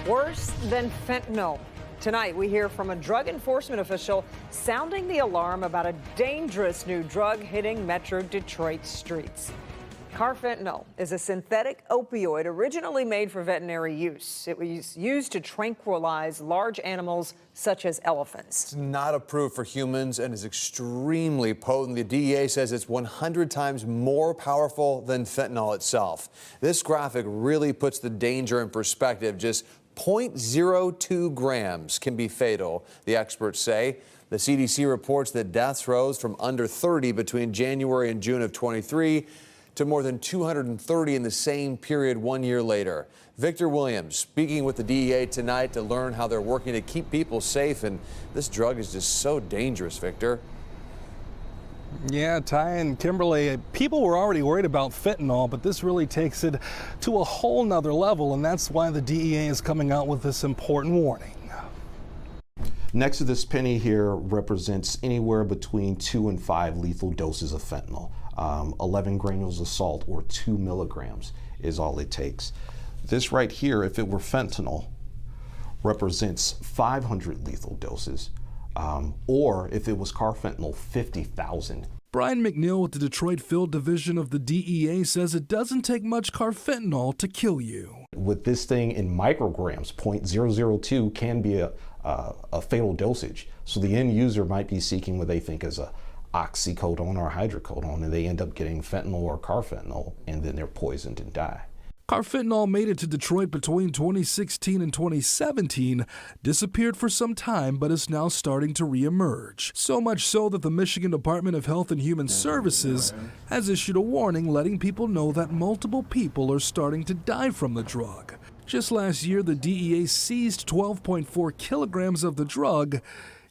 Worse than fentanyl. Tonight, we hear from a drug enforcement official sounding the alarm about a dangerous new drug hitting Metro Detroit streets. Carfentanil is a synthetic opioid originally made for veterinary use. It was used to tranquilize large animals such as elephants. It's not approved for humans and is extremely potent. The DEA says it's 100 times more powerful than fentanyl itself. This graphic really puts the danger in perspective. Just 0.02 grams can be fatal, the experts say. The CDC reports that deaths rose from under 30 between January and June of 23 to more than 230 in the same period 1 year later. Victor Williams speaking with the DEA tonight to learn how they're working to keep people safe. And this drug is just so dangerous, Victor. Yeah, Ty and Kimberly, people were already worried about fentanyl, but this really takes it to a whole nother level, and that's why the DEA is coming out with this important warning. Next to this penny here represents anywhere between 2 and 5 lethal doses of fentanyl. 11 granules of salt or 2 milligrams is all it takes. This right here, if it were fentanyl, represents 500 lethal doses. Or if it was carfentanil, 50,000. Brian McNeil with the Detroit Field Division of the DEA says it doesn't take much carfentanil to kill you. With this thing in micrograms, 0.002 can be a fatal dosage. So the end user might be seeking what they think is a oxycodone or hydrocodone, and they end up getting fentanyl or carfentanil, and then they're poisoned and die. Carfentanil made it to Detroit between 2016 and 2017, disappeared for some time, but is now starting to reemerge. So much so that the Michigan Department of Health and Human Services has issued a warning letting people know that multiple people are starting to die from the drug. Just last year, the DEA seized 12.4 kilograms of the drug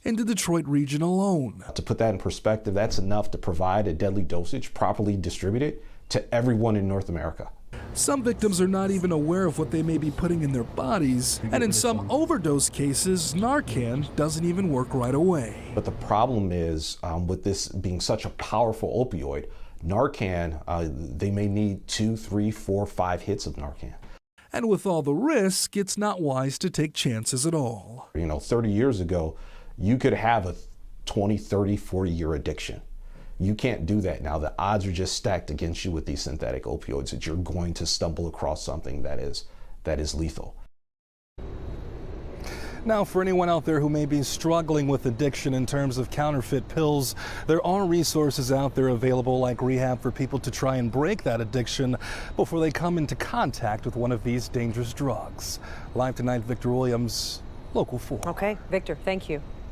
in the Detroit region alone. To put that in perspective, that's enough to provide a deadly dosage properly distributed to everyone in North America. Some victims are not even aware of what they may be putting in their bodies, and in some overdose cases, Narcan doesn't even work right away. But the problem is, with this being such a powerful opioid, Narcan, they may need 2, 3, 4, 5 hits of Narcan. And with all the risk, it's not wise to take chances at all. 30 years ago, you could have a 20, 30, 40-year addiction. You can't do that now. The odds are just stacked against you with these synthetic opioids that you're going to stumble across something that is lethal. Now, for anyone out there who may be struggling with addiction in terms of counterfeit pills, there are resources out there available like rehab for people to try and break that addiction before they come into contact with one of these dangerous drugs. Live tonight, Victor Williams, Local 4. Okay, Victor, thank you.